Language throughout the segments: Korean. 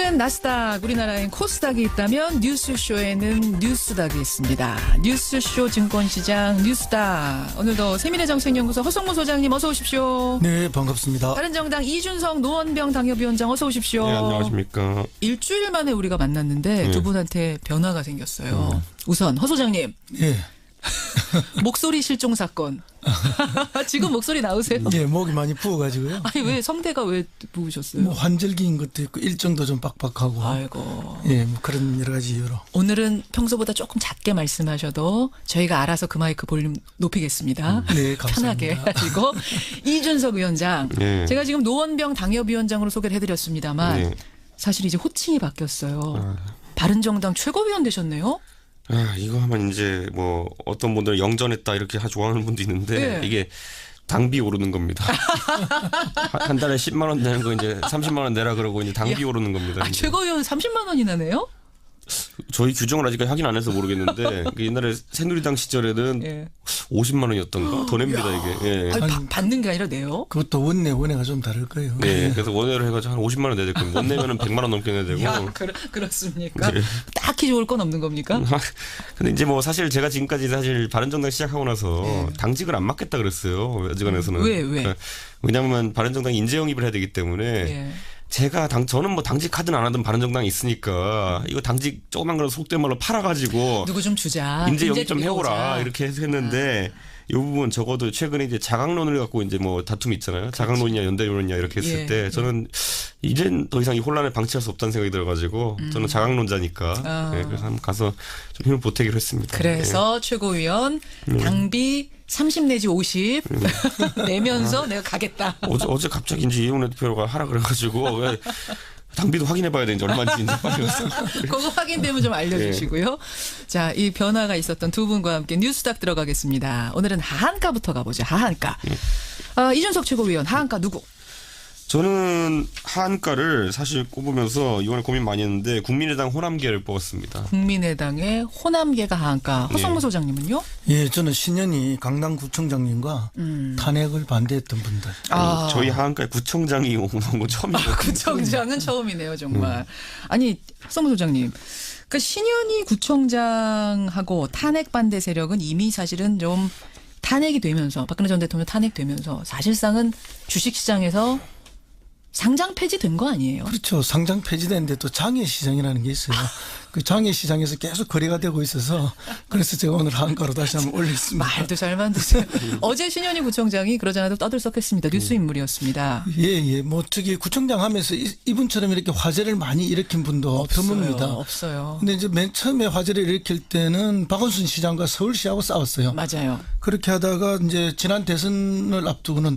오늘은 나스닥, 우리나라엔 코스닥이 있다면 뉴스쇼에는 뉴스닥이 있습니다. 뉴스쇼 증권시장 뉴스닥. 오늘도 세민회정책연구소 허성무 소장님 어서 오십시오. 네, 반갑습니다. 바른정당 이준석 노원병 당협위원장 어서 오십시오. 네, 안녕하십니까. 일주일 만에 우리가 만났는데 두 분한테 변화가 생겼어요. 우선 허 소장님. 예. 목소리 실종 사건. 지금 목소리 나오세요? 예, 목이 많이 부어가지고요. 아니 왜 성대가 왜 부으셨어요? 뭐 환절기인 것도 있고 일정도 좀 빡빡하고. 아이고. 예, 뭐 그런 여러 가지 이유로. 오늘은 평소보다 조금 작게 말씀하셔도 저희가 알아서 그 마이크 볼륨 높이겠습니다. 네, 감사합니다. 편하게 하시고. 이준석 위원장. 네. 제가 지금 노원병 당협위원장으로 소개를 해드렸습니다만 네. 사실 이제 호칭이 바뀌었어요. 바른정당 최고위원 되셨네요. 이거 하면 이제 뭐 어떤 분들은 영전했다 이렇게 좋아하는 분도 있는데 네. 이게 당비 오르는 겁니다. 한 달에 10만 원 내는 거 이제 30만 원 내라 그러고 이제 당비 오르는 겁니다. 아, 이제. 최고위원 30만 원이나 내요? 저희 규정을 아직까지 확인 안 해서 모르겠는데 옛날에 새누리당 시절에는 예. 50만 원이었던가 더 냅니다 이게. 예. 아니, 받는 게 아니라 내요? 그것도 원내가 좀 다를 거예요. 네, 그래서 원외로 해가지고 한 50만 원 내야 될 겁니다. 원 내면은 100만 원 넘게 내야 되고. 야, 그렇습니까? 네. 딱히 좋을 건 없는 겁니까? 근데 이제 뭐 사실 제가 지금까지 사실 바른정당 시작하고 나서 당직을 안 맡겠다 그랬어요. 여직원에서는. 왜? 그러니까 왜냐하면 바른정당이 인재 영입을 해야 되기 때문에 예. 제가 저는 뭐 당직 하든 안 하든 바른정당이 있으니까 이거 당직 조그만 걸 속된 말로 팔아가지고 누구 좀 주자. 인재 영입 좀 데리고 해오라 오자. 이렇게 했는데 이 부분 적어도 최근에 이제 자강론을 갖고 이제 뭐 다툼이 있잖아요. 자강론이냐 연대론이냐 이렇게 했을 예, 때 저는 이젠 더 이상 이 혼란을 방치할 수 없다는 생각이 들어가지고 저는 자강론자니까 예, 그래서 한번 가서 좀 힘을 보태기로 했습니다. 그래서 최고위원 당비 30 내지 50 내면서 내가 가겠다. 어제 갑자기 이제 이용래 대표가 하라 그래가지고 왜 당비도 확인해봐야 되는지 얼마인지 이제 빨리 가서. 그거 확인되면 좀 알려주시고요. 자, 이 변화가 있었던 두 분과 함께 뉴스닥 들어가겠습니다. 오늘은 하한가부터 가보죠. 하한가. 이준석 최고위원 하한가 누구? 저는 하한가를 사실 꼽으면서 이번에 고민 많이 했는데 국민의당 호남계를 뽑았습니다. 국민의당의 호남계가 하한가. 허성무 소장님은요? 예, 저는 신현희 강남구청장님과 탄핵을 반대했던 분들. 저희 하한가에 구청장이 온 건 처음이에요. 구청장은 처음이네요, 정말. 아니, 허성무 소장님. 그러니까 신현희 구청장하고 탄핵 반대 세력은 이미 사실은 좀 탄핵이 되면서 박근혜 전 대통령 탄핵되면서 사실상은 주식시장에서 상장 폐지된 거 아니에요? 그렇죠. 상장 폐지됐는데 또 장외시장이라는 게 있어요. 그 장외시장에서 계속 거래가 되고 있어서 그래서 제가 오늘 하한가로 다시 한번 올렸습니다. 말도 잘 만드세요. 어제 신현희 구청장이 그러지 않아도 떠들썩했습니다. 뉴스 인물이었습니다. 예. 뭐 저기 구청장 하면서 이분처럼 이렇게 화제를 많이 일으킨 분도 드뭅니다. 없어요. 근데 이제 맨 처음에 화제를 일으킬 때는 박원순 시장과 서울시하고 싸웠어요. 맞아요. 그렇게 하다가 이제 지난 대선을 앞두고는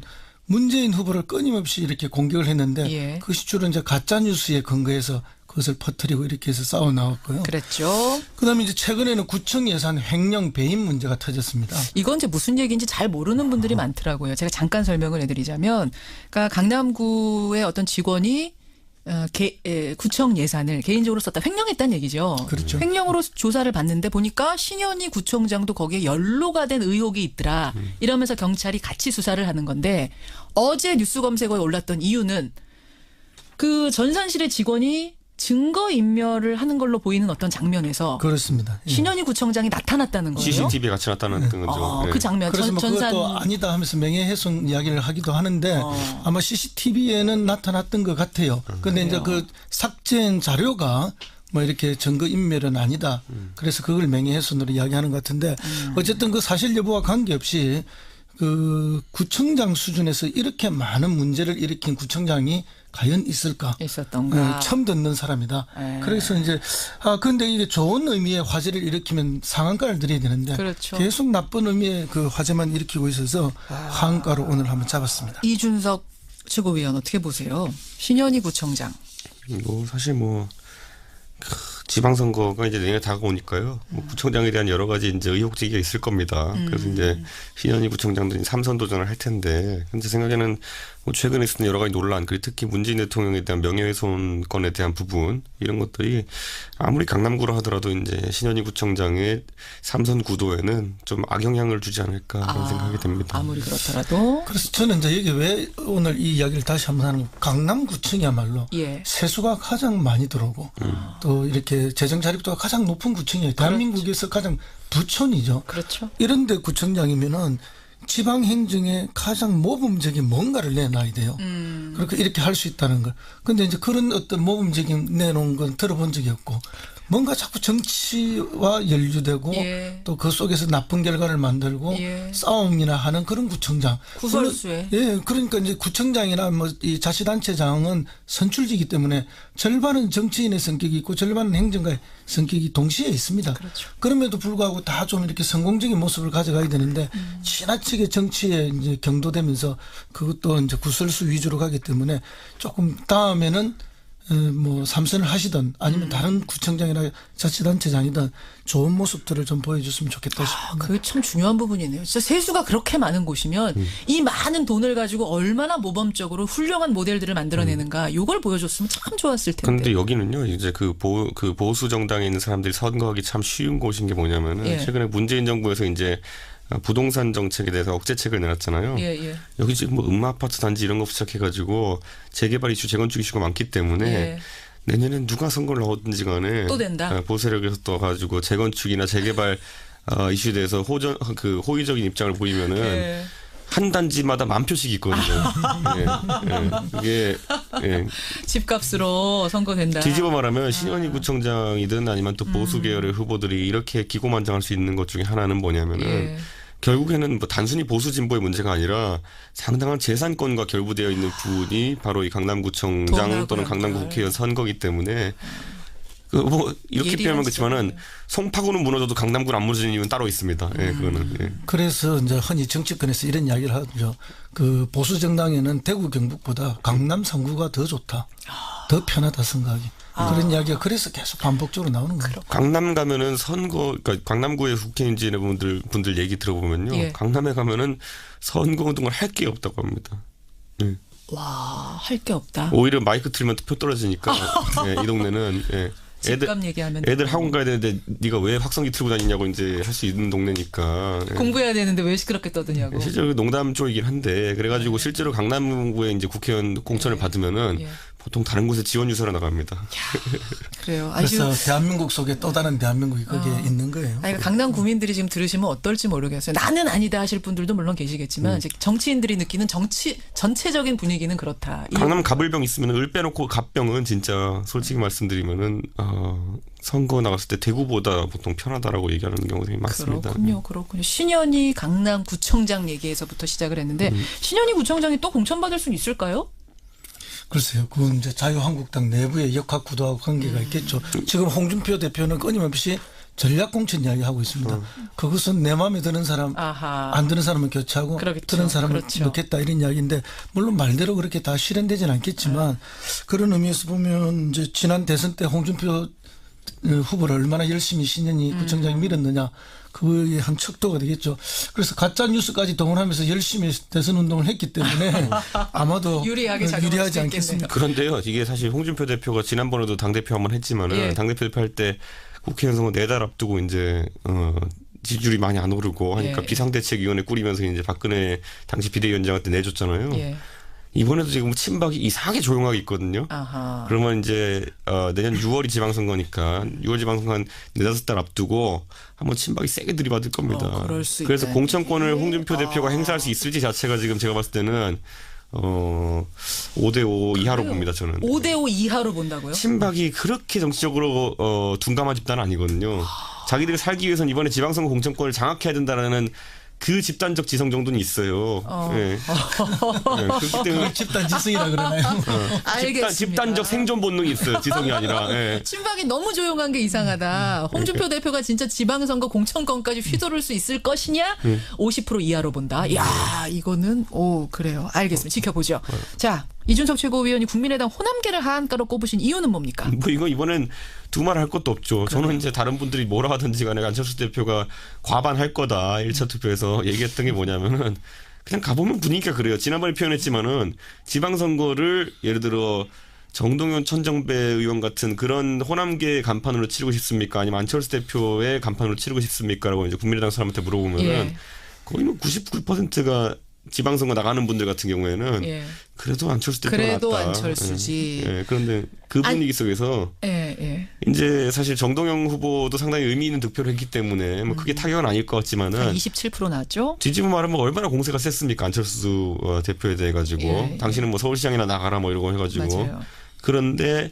문재인 후보를 끊임없이 이렇게 공격을 했는데 예. 그것이 주로 이제 가짜 뉴스에 근거해서 그것을 퍼뜨리고 이렇게 해서 싸워 나왔고요. 그랬죠. 그다음에 이제 최근에는 구청 예산 횡령 배임 문제가 터졌습니다. 이건 이제 무슨 얘기인지 잘 모르는 분들이 많더라고요. 제가 잠깐 설명을 해드리자면, 그러니까 강남구의 어떤 직원이 구청 예산을 개인적으로 썼다 횡령했다는 얘기죠. 그렇죠. 횡령으로 조사를 받는데 보니까 신현희 구청장도 거기에 연루가 된 의혹이 있더라. 이러면서 경찰이 같이 수사를 하는 건데 어제 뉴스 검색어에 올랐던 이유는 그 전산실의 직원이 증거인멸을 하는 걸로 보이는 어떤 장면에서 그렇습니다. 예. 신현희 구청장이 나타났다는 거예요. CCTV에 같이 나타났던 거죠. 예. 그 장면 그래서 뭐 전산 그것도 아니다 하면서 명예훼손 이야기를 하기도 하는데 아마 CCTV에는 나타났던 것 같아요. 그런데 이제 그 삭제한 자료가 뭐 이렇게 증거 인멸은 아니다. 그래서 그걸 명예훼손으로 이야기하는 것 같은데 어쨌든 그 사실 여부와 관계없이 그 구청장 수준에서 이렇게 많은 문제를 일으킨 구청장이 과연 있을까? 있었던가. 처음 듣는 사람이다. 네. 그래서 이제 근데 이게 좋은 의미의 화제를 일으키면 상한가를 드려야 되는데 그렇죠. 계속 나쁜 의미의 그 화제만 일으키고 있어서 하한가로 오늘 한번 잡았습니다. 이준석 최고위원 어떻게 보세요? 신현희 구청장. 뭐 사실 뭐 지방선거가 이제 내년에 다가오니까요. 뭐 구청장에 대한 여러 가지 이제 의혹 제기가 있을 겁니다. 그래서 이제 신현희 구청장들이 3선 도전을 할 텐데, 제 생각에는 뭐 최근에 있었던 여러 가지 논란, 그리고 특히 문재인 대통령에 대한 명예훼손건에 대한 부분, 이런 것들이 아무리 강남구라 하더라도 이제 신현희 구청장의 3선 구도에는 좀 악영향을 주지 않을까 그런 생각이 됩니다. 아무리 그렇더라도. 그래서 저는 이제 이게 왜 오늘 이 이야기를 다시 한번 하는 강남구청이야말로 예. 세수가 가장 많이 들어오고 또 이렇게 재정 자립도가 가장 높은 구청이에요. 대한민국에서 가장 부촌이죠. 그렇죠. 이런데 구청장이면은 지방 행정에 가장 모범적인 뭔가를 내놔야 돼요. 그렇게 이렇게 할 수 있다는 걸. 근데 이제 그런 어떤 모범적인 내놓은 건 들어본 적이 없고, 뭔가 자꾸 정치와 연루되고 예. 또 그 속에서 나쁜 결과를 만들고 예. 싸움이나 하는 그런 구청장. 구설수에. 예, 그러니까 이제 구청장이나 뭐 이 자치단체장은 선출직이기 때문에 절반은 정치인의 성격이 있고 절반은 행정가의 성격이 동시에 있습니다. 그렇죠. 그럼에도 불구하고 다 좀 이렇게 성공적인 모습을 가져가야 되는데 지나치게 정치에 이제 경도되면서 그것도 이제 구설수 위주로 가기 때문에 조금 다음에는 뭐 삼선을 하시든 아니면 다른 구청장이나 자치단체장이든 좋은 모습들을 좀 보여줬으면 좋겠다 싶습니다. 그게 참 중요한 부분이네요. 진짜 세수가 그렇게 많은 곳이면 이 많은 돈을 가지고 얼마나 모범적으로 훌륭한 모델들을 만들어내는가, 요걸 보여줬으면 참 좋았을 텐데. 그런데 여기는요, 이제 그 보수 정당에 있는 사람들이 선거하기 참 쉬운 곳인 게 뭐냐면은 예. 최근에 문재인 정부에서 이제 부동산 정책에 대해서 억제책을 내놨잖아요. 예, 예. 여기 지금 뭐 음마아파트 단지 이런 거 부착해가지고 재개발 이슈, 재건축 이슈가 많기 때문에 예. 내년엔 누가 선거를 나오든지 간에 또 된다. 보수 세력에서 또 가지고 재건축이나 재개발 이슈에 대해서 호의적인 입장을 보이면은 예. 한 단지마다 10,000표씩 있거든요. 이게 집값으로 선거된다. 뒤집어 말하면 신현희 구청장이든 아니면 또 보수 계열의 후보들이 이렇게 기고만장할 수 있는 것 중에 하나는 뭐냐면은 예. 결국에는 뭐 단순히 보수 진보의 문제가 아니라 상당한 재산권과 결부되어 있는 부분이 바로 이 강남구청장 또는 강남구 국회의원 선거기 때문에 뭐 이렇게 표현하면 그렇지만은 송파구는 무너져도 강남구는 안 무너지는 이유는 따로 있습니다. 예, 그거는. 예. 그래서 이제 흔히 정치권에서 이런 이야기를 하죠. 그 보수 정당에는 대구 경북보다 강남 3구가 더 좋다, 더 편하다 생각이. 그런 이야기가 그래서 계속 반복적으로 나오는 거예요. 강남 가면은 그러니까 강남구의 국회의원진의 분들 얘기 들어보면요, 예. 강남에 가면은 선거 운동을 할 게 없다고 합니다. 예. 와, 할 게 없다. 오히려 마이크 틀면 표 떨어지니까 이 동네는. 예. 집값 얘기하면 애들 학원 가야 되는데 네가 왜 확성기 틀고 다니냐고 이제 할 수 있는 동네니까. 공부해야 되는데 왜 시끄럽게 떠드냐고. 실제로 농담 쪽이긴 한데 그래가지고 실제로 강남구에 이제 국회의원 공천을 받으면은 보통 다른 곳에 지원 유서로 나갑니다. 그래요. 아주 그래서 대한민국 속에 또 다른 대한민국이 거기에 있는 거예요. 아니, 그러니까 강남 구민들이 지금 들으시면 어떨지 모르겠어요. 나는 아니다 하실 분들도 물론 계시겠지만 이제 정치인들이 느끼는 전체적인 분위기는 그렇다. 강남 가불병 있으면 을 빼놓고 갑병은 진짜 솔직히 말씀드리면은 선거 나갔을 때 대구보다 보통 편하다라고 얘기하는 경우들이 많습니다. 그렇군요. 신현희 강남구청장 얘기에서부터 시작을 했는데 신현희 구청장이 또 공천받을 수 있을까요? 글쎄요. 그건 이제 자유한국당 내부의 역학 구도하고 관계가 있겠죠. 지금 홍준표 대표는 끊임없이 전략공천 이야기하고 있습니다. 그것은 내 마음에 드는 사람, 안 드는 사람은 교체하고 그러겠죠. 드는 사람을 그렇죠. 넣겠다 이런 이야기인데, 물론 말대로 그렇게 다 실현되지는 않겠지만 그런 의미에서 보면 이제 지난 대선 때 홍준표 후보를 얼마나 열심히 신현희 구청장이 밀었느냐, 그의 한 척도가 되겠죠. 그래서 가짜 뉴스까지 동원하면서 열심히 대선 운동을 했기 때문에 아마도 유리하지 않겠습니까? 그런데요, 이게 사실 홍준표 대표가 지난번에도 당대표 한번 했지만은 당대표 대표할 때 국회의원 선거 4달 앞두고 이제 지지율이 많이 안 오르고 하니까 비상대책위원회 꾸리면서 이제 박근혜 당시 비대위원장한테 내줬잖아요. 이번에도 지금 친박이 이상하게 조용하게 있거든요. 그러면 이제 내년 6월이 지방선거니까 6월 지방선거 한 4-5달 앞두고 한번 친박이 세게 들이받을 겁니다. 그래서 공천권을 홍준표 대표가 행사할 수 있을지 자체가 지금 제가 봤을 때는 5대5 이하로 봅니다. 저는. 5대5 이하로 본다고요? 친박이 그렇게 정치적으로 둔감한 집단은 아니거든요. 자기들이 살기 위해서는 이번에 지방선거 공천권을 장악해야 된다라는 그 집단적 지성 정도는 있어요. 그렇기 때문에 집단 지성이라 그러나요? 알겠습니다. 집단적 생존 본능이 있어요. 지성이 아니라. 친박이 너무 조용한 게 이상하다. 홍준표 대표가 진짜 지방선거 공천권까지 휘두를 수 있을 것이냐? 50% 이하로 본다. 야, 이거는 그래요. 알겠습니다. 지켜보죠. 자. 이준석 최고위원이 국민의당 호남계를 하한가로 꼽으신 이유는 뭡니까? 뭐 이거 이번엔 두말할 것도 없죠. 저는 이제 다른 분들이 뭐라 하든지 간에 안철수 대표가 과반할 거다 1차 투표에서 얘기했던 게 뭐냐면은 그냥 가보면 분위기가 그래요. 지난번에 표현했지만은 지방선거를 예를 들어 정동현 천정배 의원 같은 그런 호남계 간판으로 치르고 싶습니까? 아니면 안철수 대표의 간판으로 치르고 싶습니까?라고 이제 국민의당 사람한테 물어보면은 예. 거의 뭐 99%가 지방선거 나가는 분들 같은 경우에는 예. 그래도 안철수 대표가 그래도 낫다. 안철수지. 예. 그런데 그 분위기 속에서 예. 이제 사실 정동영 후보도 상당히 의미 있는 득표를 했기 때문에 뭐 크게 타격은 아닐 것 같지만은 27% 나왔죠? 뒤집어 말하면 얼마나 공세가 셌습니까? 안철수 대표에 대해 가지고 예. 당신은 뭐 서울시장이나 나가라 뭐 이러고 해가지고 맞아요. 그런데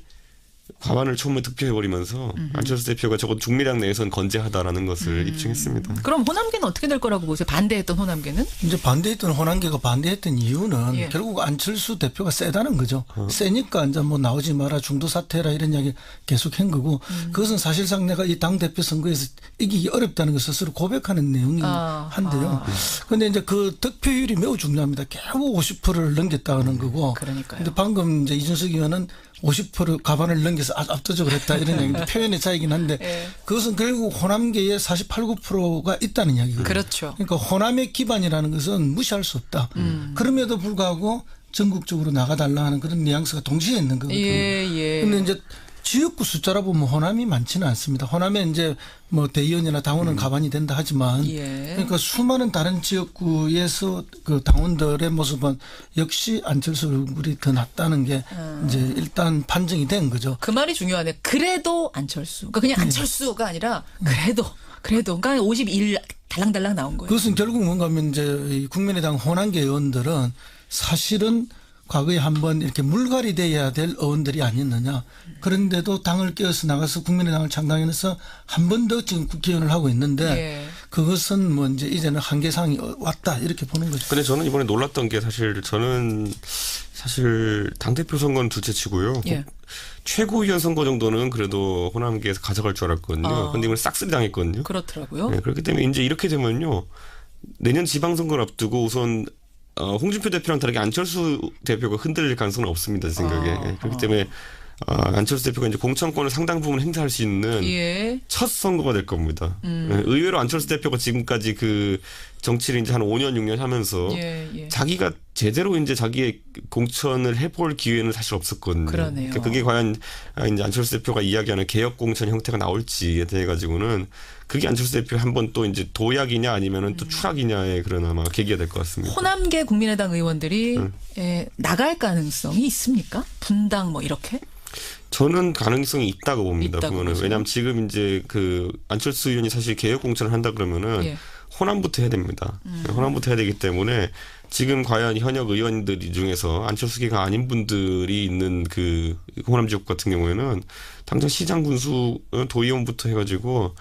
과반을 처음에 득표해버리면서 안철수 대표가 적어도 중미당 내에서는 건재하다라는 것을 입증했습니다. 그럼 호남계는 어떻게 될 거라고 보세요? 반대했던 호남계는? 이제 반대했던 호남계가 반대했던 이유는 예. 결국 안철수 대표가 세다는 거죠. 세니까 이제 뭐 나오지 마라 중도 사퇴라 이런 이야기 계속 한 거고 그것은 사실상 내가 이 당 대표 선거에서 이기기 어렵다는 걸 스스로 고백하는 내용이 한데요. 그런데 이제 그 득표율이 매우 중요합니다. 겨우 50%를 넘겼다는 거고. 그러니까요. 근데 방금 이제 이준석 의원은 50% 가반을 넘겨서 아주 압도적으로 했다 이런 얘기인데 표현의 차이긴 한데 예. 그것은 결국 호남계의 48, 9%가 있다는 이야기거든요. 그렇죠. 그러니까 호남의 기반이라는 것은 무시할 수 없다. 그럼에도 불구하고 전국적으로 나가달라 하는 그런 뉘앙스가 동시에 있는 거거든요. 예. 근데 이제 지역구 숫자라 보면 호남이 많지는 않습니다. 호남에 이제 뭐 대의원이나 당원은 가반이 된다 하지만 예. 그러니까 수많은 다른 지역구에서 그 당원들의 모습은 역시 안철수 얼굴이 더 낫다는 게 이제 일단 판정이 된 거죠. 그 말이 중요하네. 그래도 안철수. 그러니까 그냥 안철수가 아니라 그래도. 그러니까 51 달랑달랑 나온 거예요. 그것은 결국 뭔가 하면 이제 이 국민의당 호남계 의원들은 사실은 과거에 한번 이렇게 물갈이 돼야 될 의원들이 아니었느냐. 그런데도 당을 깨어서 나가서 국민의당을 창당해서 한 번 더 지금 국회의원을 하고 있는데 예. 그것은 뭐 이제 이제는 한계상이 왔다 이렇게 보는 거죠. 근데 저는 이번에 놀랐던 게 저는 당대표 선거는 둘째치고요. 예. 최고위원 선거 정도는 그래도 호남계에서 가져갈 줄 알았거든요. 근데 이번에 싹쓸이 당했거든요. 그렇더라고요. 네, 그렇기 때문에 이제 이렇게 되면요. 내년 지방선거를 앞두고 우선 홍준표 대표랑 다르게 안철수 대표가 흔들릴 가능성은 없습니다. 제 생각에. 그렇기 때문에 안철수 대표가 이제 공천권을 상당 부분 행사할 수 있는 예. 첫 선거가 될 겁니다. 의외로 안철수 대표가 지금까지 그 정치를 이제 한 5년, 6년 하면서 예. 자기가 제대로 이제 자기의 공천을 해볼 기회는 사실 없었거든요. 그러네요. 그러니까 그게 과연 이제 안철수 대표가 이야기하는 개혁 공천 형태가 나올지에 대해 가지고는 그게 안철수 대표 한번 또 이제 도약이냐 아니면은 또 추락이냐의 그런 아마 계기가 될 것 같습니다. 호남계 국민의당 의원들이 나갈 가능성이 있습니까? 분당 뭐 이렇게? 저는 가능성이 있다고 봅니다. 있다고 그거는 보세요? 왜냐하면 지금 이제 그 안철수 의원이 사실 개혁 공천을 한다 그러면은 예. 호남부터 해야 됩니다. 호남부터 해야 되기 때문에 지금 과연 현역 의원들 중에서 안철수계가 아닌 분들이 있는 그 호남 지역 같은 경우에는 당장 시장 군수 도의원부터 해가지고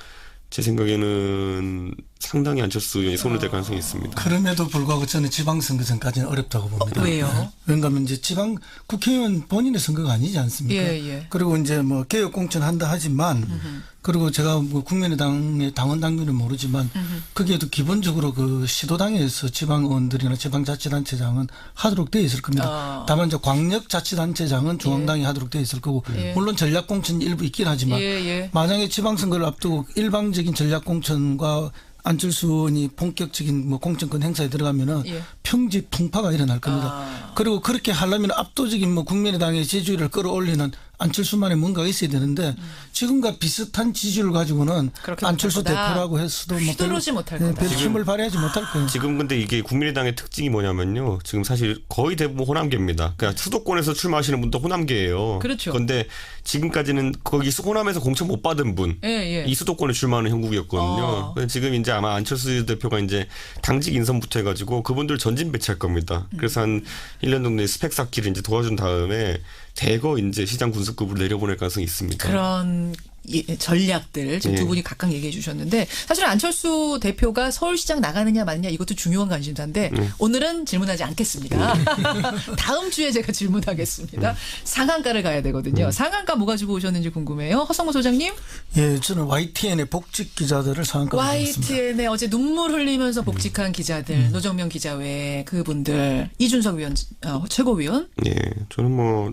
제 생각에는 상당히 안철수 의원이 손을 댈 가능성이 있습니다. 그럼에도 불구하고 저는 지방선거 전까지는 어렵다고 봅니다. 왜요? 왜냐하면 이제 지방 국회의원 본인의 선거가 아니지 않습니까? 예. 그리고 이제 뭐 개혁 공천한다 하지만 그리고 제가 뭐 국민의당의 당원 당규는 모르지만 거기에도 기본적으로 그 시도당에서 지방의원들이나 지방자치단체장은 하도록 되어 있을 겁니다. 다만 이제 광역자치단체장은 중앙당이 하도록 되어 있을 거고 물론 전략공천 일부 있긴 하지만 만약에 지방선거를 앞두고 일방적인 전략공천과 안철수 의원이 본격적인 뭐 공천권 행사에 들어가면은 평지 풍파가 일어날 겁니다. 그리고 그렇게 하려면 압도적인 뭐 국민의당의 지지율을 끌어올리는 안철수만의 뭔가가 있어야 되는데 지금과 비슷한 지지율을 가지고는 안철수 대표라고 해서도 뭐 휘두르지 못할 거다. 별 힘을 발휘하지 못할 거예요. 지금 근데 이게 국민의당의 특징이 뭐냐면요. 지금 사실 거의 대부분 호남계입니다. 그러니까 수도권에서 출마하시는 분도 호남계예요. 그렇죠. 그런데 지금까지는 거기 호남에서 공천 못 받은 분, 이 수도권에 출마하는 형국이었거든요. 근데 지금 이제 아마 안철수 대표가 이제 당직 인선부터 해가지고 그분들 전진 배치할 겁니다. 그래서 한 1년 정도의 스펙 쌓기를 이제 도와준 다음에 대거 이제 시장 군수급으로 내려보낼 가능성이 있습니다. 그런 전략들 지금 두 분이 각각 얘기해 주셨는데 사실 안철수 대표가 서울시장 나가느냐 마느냐 이것도 중요한 관심사인데 오늘은 질문하지 않겠습니다. 다음 주에 제가 질문하겠습니다. 상한가를 가야 되거든요. 상한가 뭐 가지고 오셨는지 궁금해요. 허성모 소장님. 예, 저는 YTN의 복직 기자들을 상한가 가져왔습니다. YTN에 어제 눈물 흘리면서 복직한 기자들, 노정명 기자 외에 그분들, 이준석 위원, 최고위원. 예, 저는 뭐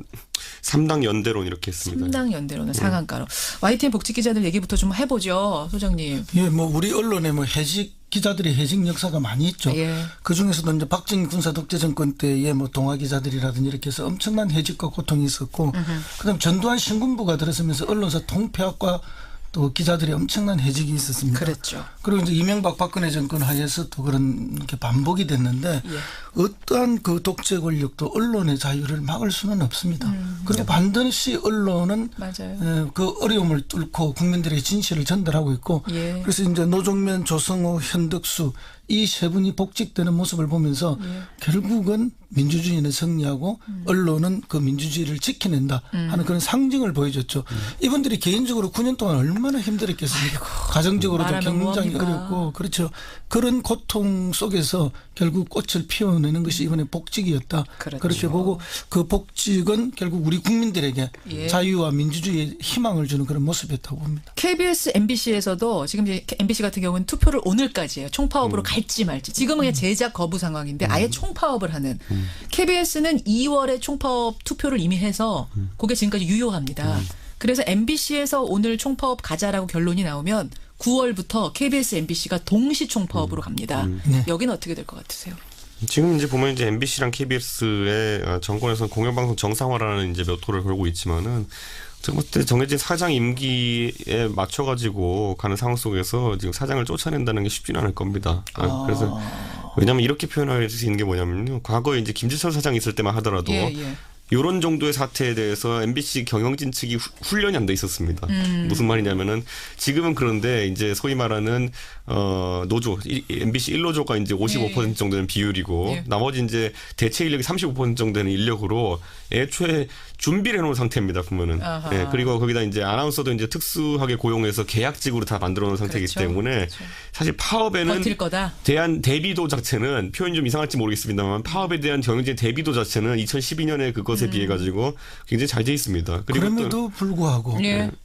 3당 연대론 이렇게 했습니다. 3당 연대로는 상한가로. YTN 복직 기자들 얘기부터 좀 해보죠, 소장님. 예, 뭐 우리 언론에 뭐 해직 기자들의 해직 역사가 많이 있죠. 예. 그 중에서도 이제 박정희 군사 독재 정권 때에 뭐 동아 기자들이라든지 이렇게 해서 엄청난 해직과 고통이 있었고, 그다음 전두환 신군부가 들어서면서 언론사 통폐합과 또 기자들이 엄청난 해직이 있었습니다. 그랬죠. 그리고 이제 이명박 박근혜 정권 하에서 또 그런 게 반복이 됐는데 어떠한 그 독재 권력도 언론의 자유를 막을 수는 없습니다. 그리고 반드시 언론은 맞아요. 그 어려움을 뚫고 국민들의 진실을 전달하고 있고 예. 그래서 이제 노종면, 조성호, 현덕수 이 세 분이 복직되는 모습을 보면서 결국은 민주주의는 승리하고 언론은 그 민주주의를 지켜낸다 하는 그런 상징을 보여줬죠. 이분들이 개인적으로 9년 동안 얼마나 힘들었겠습니까? 가정적으로도 굉장히 뭐합니까? 어렵고 그렇죠. 그런 고통 속에서 결국 꽃을 피워내는 것이 이번에 복직이었다. 그렇죠. 그렇게 보고 그 복직은 결국 우리 국민들에게 예. 자유와 민주주의에 희망을 주는 그런 모습이었다고 봅니다. KBS, MBC에서도 지금 이제 MBC 같은 경우는 투표를 오늘까지 해요. 총파업으로 갈지 말지. 지금은 그냥 제작 거부 상황인데 아예 총파업을 하는. KBS는 2월에 총파업 투표를 이미 해서 그게 지금까지 유효합니다. 그래서 MBC에서 오늘 총파업 가자라고 결론이 나오면 9월부터 KBS, MBC가 동시 총파업으로 갑니다. 네. 여기는 어떻게 될 것 같으세요? 지금 이제 보면 이제 MBC랑 KBS의 정권에서는 공영방송 정상화라는 이제 모토를 걸고 있지만은 제가 봤을 때 정해진 사장 임기에 맞춰가지고 가는 상황 속에서 지금 사장을 쫓아낸다는 게 쉽지는 않을 겁니다. 그래서 왜냐하면 이렇게 표현할 수 있는 게 뭐냐면요. 과거에 이제 김지철 사장이 있을 때만 하더라도 이런 정도의 사태에 대해서 MBC 경영진 측이 훈련이 안 돼 있었습니다. 무슨 말이냐면은 지금은 그런데 이제 소위 말하는 노조 MBC 1노조가 이제 55% 정도는 비율이고 나머지 이제 대체 인력이 35% 정도 되는 인력으로 애초에 준비를 해놓은 상태입니다. 보면은. 예, 그리고 거기다 이제 아나운서도 이제 특수하게 고용해서 계약직으로 다 만들어놓은 상태이기 그렇죠. 때문에 그렇죠. 사실 파업에는 버틸 거다. 대한 대비도 자체는 표현이 좀 이상할지 모르겠습니다만 파업에 대한 경영진 대비도 자체는 2012년에 그것에 비해 가지고 굉장히 잘 돼 있습니다. 그리고 그럼에도 불구하고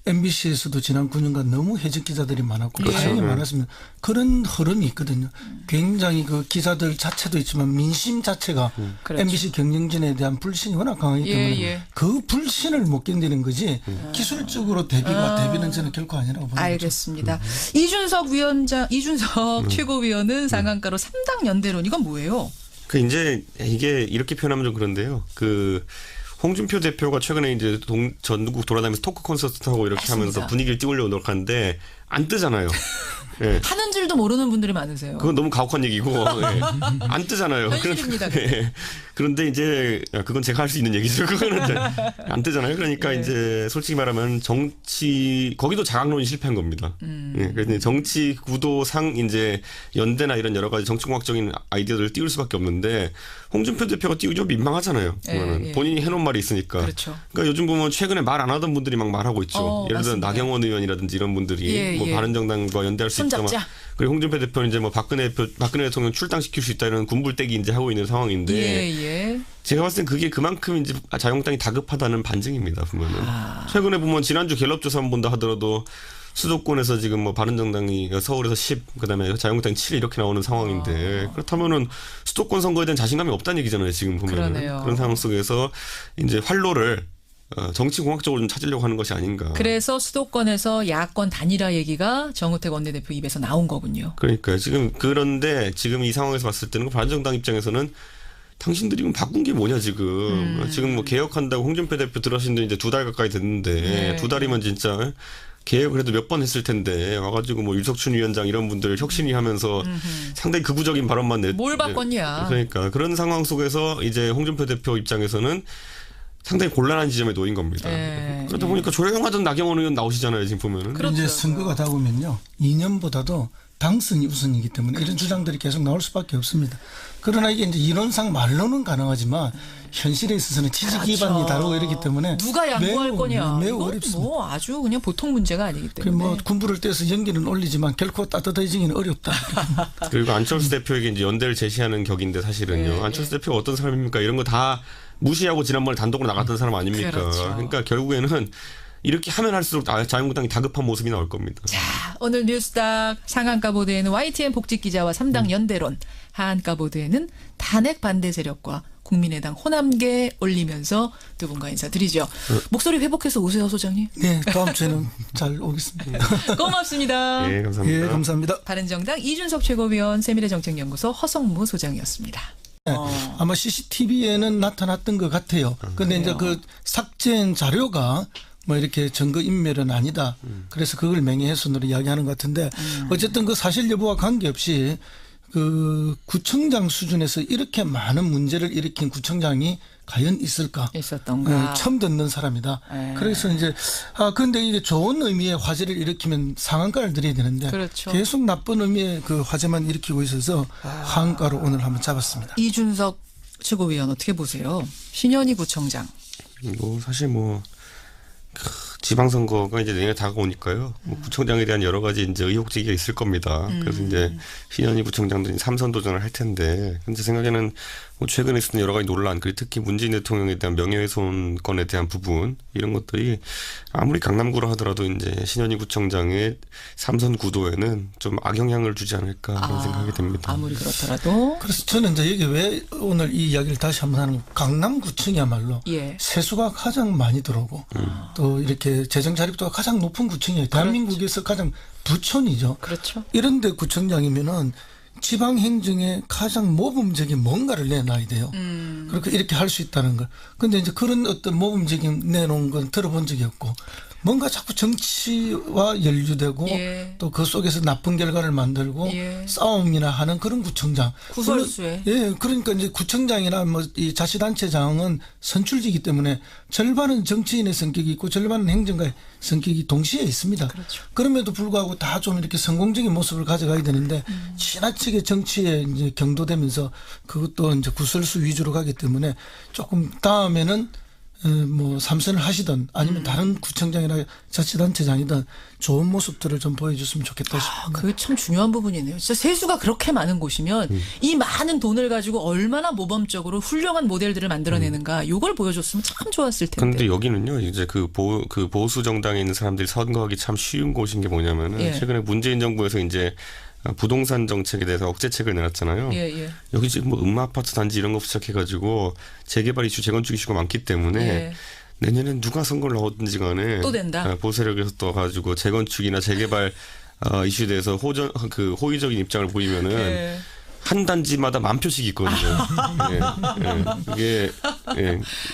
MBC에서도 지난 9년간 너무 해직 기자들이 많았고 다행히 많았습니다. 그런 흐름이 있거든요. 굉장히 그 기자들 자체도 있지만 민심 자체가 그렇죠. MBC 경영진에 대한 불신이 워낙 강하기 때문에 그 불신을 못 견디는 거지 기술적으로 대비는 저는 결코 아니라고 봅니다. 알겠습니다. 이준석 최고위원은 상한가로 3당 연대론 이건 뭐예요? 그 이제 이게 이렇게 표현하면 좀 그런데요. 그 홍준표 대표가 최근에 이제 전국 돌아다니면서 토크 콘서트 하고 이렇게 맞습니다. 하면서 분위기를 띄우려고 노력하는데 안 뜨잖아요. 예. 하는 줄도 모르는 분들이 많으세요. 그건 너무 가혹한 얘기고 예. 안 뜨잖아요. 현실입니다. 예. 그런데 이제 그건 제가 할 수 있는 얘기죠. 그거는 이제 안 뜨잖아요. 그러니까 이제 솔직히 말하면 정치 거기도 자각론이 실패한 겁니다. 예. 그래서 정치 구도상 이제 연대나 이런 여러 가지 정치공학적인 아이디어들을 띄울 수밖에 없는데 홍준표 대표가 띄우기 좀 민망하잖아요. 본인이 해놓은 말이 있으니까. 그렇죠. 그러니까 요즘 보면 최근에 말 안 하던 분들이 막 말하고 있죠. 예를 들어 맞습니다. 나경원 의원이라든지 이런 분들이 뭐 바른정당과 연대할 수 있지만 그리고 홍준표 대표는 이제 뭐 박근혜 대통령 출당시킬 수 있다 이런 군불대기 이제 하고 있는 상황인데 제가 봤을 땐 그게 그만큼 이제 자유한국당이 다급하다는 반증입니다. 보면은 최근에 보면 지난주 갤럽 조사 한번 본다 하더라도 수도권에서 지금 뭐 바른정당이 서울에서 10, 그다음에 자유한국당이 7 이렇게 나오는 상황인데 그렇다면은 수도권 선거에 대한 자신감이 없다는 얘기잖아요. 지금 보면은 그런 상황 속에서 이제 활로를 정치공학적으로 좀 찾으려고 하는 것이 아닌가. 그래서 수도권에서 야권 단일화 얘기가 정우택 원내대표 입에서 나온 거군요. 그러니까요. 지금 그런데 지금 이 상황에서 봤을 때는 바른정당 입장에서는 당신들이 뭐 바꾼 게 뭐냐 지금. 지금 뭐 개혁한다고 홍준표 대표 들어가신 지 이제 2달 가까이 됐는데 2달이면 진짜 개혁 그래도 몇 번 했을 텐데 와가지고 뭐 유석춘 위원장 이런 분들 혁신위 하면서 상당히 극우적인 발언만 뭘 바꿨냐. 그러니까 그런 상황 속에서 이제 홍준표 대표 입장에서는 상당히 곤란한 지점에 놓인 겁니다. 그러다 보니까 조용하던 나경원 의원 나오시잖아요. 지금 보면은. 그렇죠. 이제 선거가 다가오면요. 2년보다도 당선이 우선이기 때문에 이런 주장들이 계속 나올 수밖에 없습니다. 그러나 이게 이제 이론상 말로는 가능하지만 현실에 있어서는 지지 그렇죠. 기반이 다르고 이러기 때문에 누가 양보할 거냐. 매우 이건 어렵습니다. 뭐 아주 그냥 보통 문제가 아니기 때문에. 뭐 군부를 떼서 연기는 올리지만 결코 따뜻해지기는 어렵다. 그리고 안철수 대표에게 이제 연대를 제시하는 격인데 사실은요. 예, 안철수 대표가 어떤 사람입니까? 이런 거 다 무시하고 지난번에 단독으로 나갔던 사람 아닙니까? 그렇죠. 그러니까 결국에는 이렇게 하면 할수록 자유한국당이 다급한 모습이 나올 겁니다. 자, 오늘 뉴스닥 상한가 보도에는 YTN 복직 기자와 3당 연대론, 하한가 보도에는 탄핵 반대 세력과 국민의당 호남계 올리면서 두 분과 인사드리죠. 목소리 회복해서 오세요, 소장님. 네, 다음 주에는 잘 오겠습니다. 고맙습니다. 예, 감사합니다. 예, 감사합니다. 바른정당 이준석 최고위원, 세미래정책연구소 허성무 소장이었습니다. 아마 CCTV에는 나타났던 것 같아요. 그런데 이제 그 삭제한 자료가 뭐 이렇게 증거 인멸은 아니다. 그래서 그걸 명예훼손으로 이야기하는 것 같은데 어쨌든 그 사실 여부와 관계없이 그 구청장 수준에서 이렇게 많은 문제를 일으킨 구청장이 과연 있을까? 있었던가. 처음 듣는 사람이다. 그래서 이제 그런데 이게 좋은 의미의 화제를 일으키면 상한가를 드려야 되는데 그렇죠. 계속 나쁜 의미의 그 화제만 일으키고 있어서 하한가로 오늘 한번 잡았습니다. 이준석 최고위원 어떻게 보세요? 신현희 구청장. 뭐 사실 뭐 지방선거가 이제 내년에 다가오니까요. 뭐 구청장에 대한 여러 가지 이제 의혹제기가 있을 겁니다. 그래서 이제 신현희 구청장도 이제 3선 도전을 할 텐데, 근데 제 생각에는 뭐 최근에 있었던 여러 가지 논란, 그리고 특히 문재인 대통령에 대한 명예훼손 건에 대한 부분 이런 것들이 아무리 강남구라 하더라도 이제 신현희 구청장의 3선 구도에는 좀 악영향을 주지 않을까 그런 생각이 듭니다. 아무리 그렇더라도. 그래서 저는 이제 여기 왜 오늘 이 이야기를 다시 한번 하는 거, 강남구청이야말로 예. 세수가 가장 많이 들어오고 또 이렇게 재정 자립도가 가장 높은 구청이에요. 대한민국에서 가장 부촌이죠. 그렇죠. 이런데 구청장이면은 지방 행정에 가장 모범적인 뭔가를 내놔야 돼요. 그렇게 이렇게 할 수 있다는 걸. 근데 이제 그런 어떤 모범적인 내놓은 건 들어본 적이 없고 뭔가 자꾸 정치와 연루되고 예. 또 그 속에서 나쁜 결과를 만들고 예. 싸움이나 하는 그런 구청장. 구설수에. 예, 그러니까 이제 구청장이나 뭐 이 자치단체장은 선출직이기 때문에 절반은 정치인의 성격이 있고 절반은 행정가의 성격이 동시에 있습니다. 그렇죠. 그럼에도 불구하고 다 좀 이렇게 성공적인 모습을 가져가야 되는데 지나치게 정치에 이제 경도되면서 그것도 이제 구설수 위주로 가기 때문에 조금 다음에는 뭐 삼선을 하시든 아니면 다른 구청장이나 자치단체장이든 좋은 모습들을 좀 보여줬으면 좋겠다 싶습니다. 그게 참 중요한 부분이네요. 진짜 세수가 그렇게 많은 곳이면 이 많은 돈을 가지고 얼마나 모범적으로 훌륭한 모델들을 만들어내는가 이걸 보여줬으면 참 좋았을 텐데. 근데 여기는요, 이제 그 보수 정당에 있는 사람들이 선거하기 참 쉬운 곳인 게 뭐냐면은 예. 최근에 문재인 정부에서 이제 부동산 정책에 대해서 억제책을 내놨잖아요. 예, 예. 여기 지금 뭐 음마아파트 단지 이런 거 시작해가지고 재개발 이슈, 재건축 이슈가 많기 때문에 예. 내년엔 누가 선거를 나오든지 간에 또 된다. 보세력에서 또 가지고 재건축이나 재개발 이슈에 대해서 호의적인 입장을 보이면은 예. 한 단지마다 10,000표씩 있거든요. 이게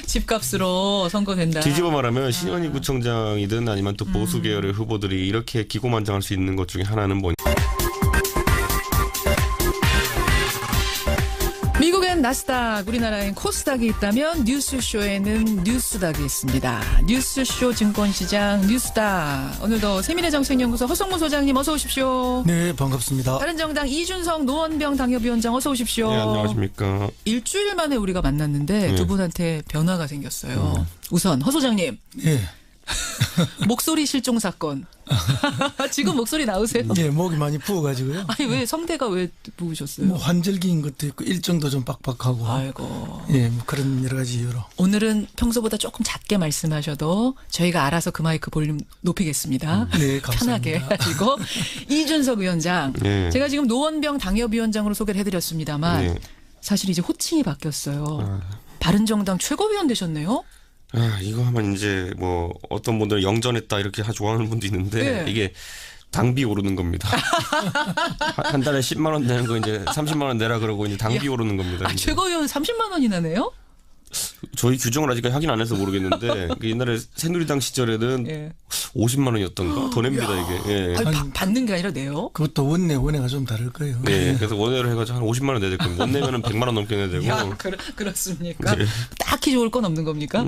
집값으로 선거된다. 뒤집어 말하면 신현희 구청장이든 아니면 또 보수 계열의 후보들이 이렇게 기고만장할 수 있는 것 중에 하나는 뭐냐. 미국엔 나스닥, 우리나라엔 코스닥이 있다면 뉴스쇼에는 뉴스닥이 있습니다. 뉴스쇼 증권시장 뉴스닥. 오늘도 세미래정책연구소 허성무 소장님 어서 오십시오. 네, 반갑습니다. 바른정당 이준석 노원병 당협위원장 어서 오십시오. 네, 안녕하십니까. 일주일 만에 우리가 만났는데 두 분한테 변화가 생겼어요. 우선 허 소장님. 네. 목소리 실종 사건. 지금 목소리 나오세요? 예, 목이 많이 부어가지고요. 아니 왜 성대가 왜 부으셨어요? 뭐 환절기인 것도 있고 일정도 좀 빡빡하고. 아이고. 예, 뭐 그런 여러 가지 이유로. 오늘은 평소보다 조금 작게 말씀하셔도 저희가 알아서 그 마이크 볼륨 높이겠습니다. 네, 감사합니다. 편하게 하시고. 이준석 위원장. 네. 제가 지금 노원병 당협위원장으로 소개를 해드렸습니다만 네. 사실 이제 호칭이 바뀌었어요. 바른정당 최고위원 되셨네요. 이거 하면 이제 뭐 어떤 분들은 영전했다 이렇게 좋아하는 분도 있는데 네. 이게 당비 오르는 겁니다. 한 달에 10만 원 내는 거 이제 30만 원 내라 그러고 이제 당비 오르는 겁니다. 이제. 최고위원 30만 원이나 내요? 저희 규정을 아직까지 확인 안 해서 모르겠는데 그 옛날에 새누리당 시절에는 예. 50만 원이었던가 더 냅니다 이게. 예. 아니, 받는 게 아니라 내요? 그것도 원내가 좀 다를 거예요. 네, 그래서 원외로 해가지고 한 50만 원 내야 될 겁니다. 못 내면은 100만 원 넘게 내야 되고. 야, 그렇습니까? 네. 딱히 좋을 건 없는 겁니까?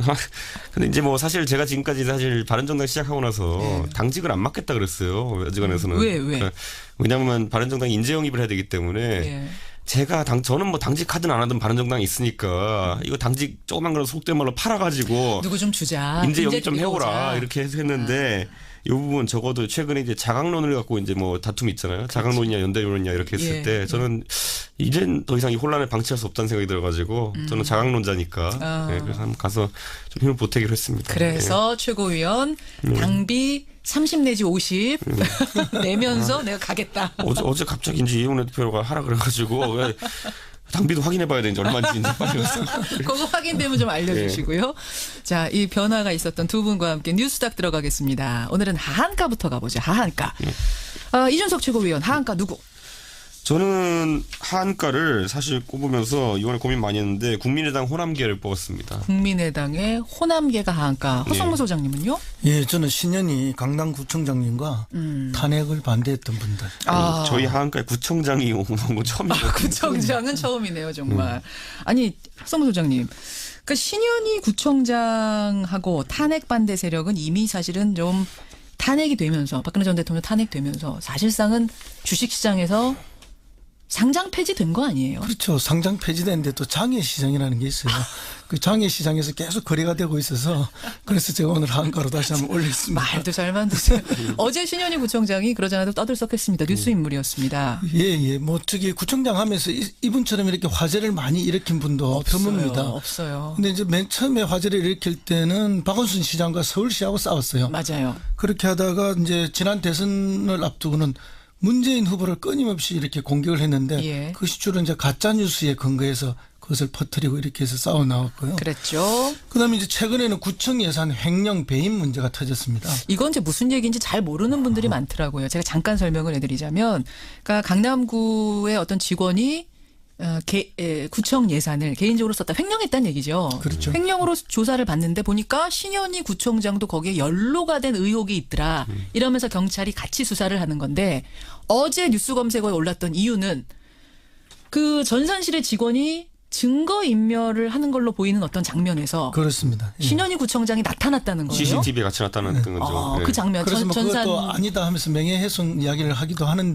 근데 이제 뭐 사실 제가 지금까지 사실 바른정당 시작하고 나서 당직을 안 맡겠다 그랬어요. 여직원에서는. 왜? 그러니까 왜냐하면 바른정당 인재 영입을 해야 되기 때문에 예. 제가 저는 뭐 당직 하든 안 하든 바른정당에 있으니까 이거 당직 조그만 거로 속된 말로 팔아가지고 누구 좀 주자. 인재 영입 좀 들고 해오라 오자. 이렇게 했는데 이 부분 적어도 최근에 이제 자강론을 갖고 이제 뭐 다툼이 있잖아요. 자강론이냐 연대론이냐 이렇게 했을 예, 때 저는 이젠 더 이상 이 혼란을 방치할 수 없다는 생각이 들어가지고 저는 자강론자니까 예, 그래서 한번 가서 좀 힘을 보태기로 했습니다. 그래서 최고위원 당비 30 내지 50 내면서 내가 가겠다. 어제 갑자기 이제 이용래 대표가 하라 그래가지고 왜 당비도 확인해봐야 되는지 얼마인지 이제 빨리 가서. 그거 확인되면 좀 알려주시고요. 자, 이 변화가 있었던 두 분과 함께 뉴스닥 들어가겠습니다. 오늘은 하한가부터 가보죠. 하한가. 이준석 최고위원 하한가 누구? 저는 하한가를 사실 꼽으면서 이번에 고민 많이 했는데 국민의당 호남계를 뽑았습니다. 국민의당의 호남계가 하한가. 허성무 소장님은요? 예, 저는 신현희 강남구청장님과 탄핵을 반대했던 분들. 저희 하한가에 구청장이 온 건 처음이에요. 구청장은 처음이네요, 정말. 아니, 허성무 소장님. 그러니까 신현희 구청장하고 탄핵 반대 세력은 이미 사실은 좀 탄핵이 되면서 박근혜 전 대통령 탄핵되면서 사실상은 주식시장에서 상장 폐지된 거 아니에요? 그렇죠. 상장 폐지됐는데 또 장외시장이라는 게 있어요. 그 장외시장에서 계속 거래가 되고 있어서 그래서 제가 오늘 한가로 다시 한번 올렸습니다. 말도 잘 만드세요. 어제 신현희 구청장이 그러지 않아도 떠들썩했습니다. 뉴스 인물이었습니다. 예. 뭐 저기 구청장 하면서 이분처럼 이렇게 화제를 많이 일으킨 분도 드뭅니다. 없어요. 근데 이제 맨 처음에 화제를 일으킬 때는 박원순 시장과 서울시하고 싸웠어요. 맞아요. 그렇게 하다가 이제 지난 대선을 앞두고는 문재인 후보를 끊임없이 이렇게 공격을 했는데 예. 그 시주로 이제 가짜 뉴스에 근거해서 그것을 퍼뜨리고 이렇게 해서 싸워 나왔고요. 그랬죠. 그다음에 이제 최근에는 구청 예산 횡령 배임 문제가 터졌습니다. 이건 이제 무슨 얘기인지 잘 모르는 분들이 많더라고요. 제가 잠깐 설명을 해드리자면, 그러니까 강남구의 어떤 직원이 구청 예산을 개인적으로 썼다 횡령했다는 얘기죠. 그렇죠. 횡령으로 조사를 받는데 보니까 신현희 구청장도 거기에 연루가 된 의혹이 있더라. 이러면서 경찰이 같이 수사를 하는 건데 어제 뉴스 검색어에 올랐던 이유는 그 전산실의 직원이 증거인멸을 하는 걸로 보이는 어떤 장면에서 그렇습니다. 예. 신현희 구청장이 나타났다는 거예요. CCTV에 같이 나타났던 거죠. 그 장면 그래서 뭐 전산 그것도 아니다 하면서 명예훼손 이야기를 하기도 하는데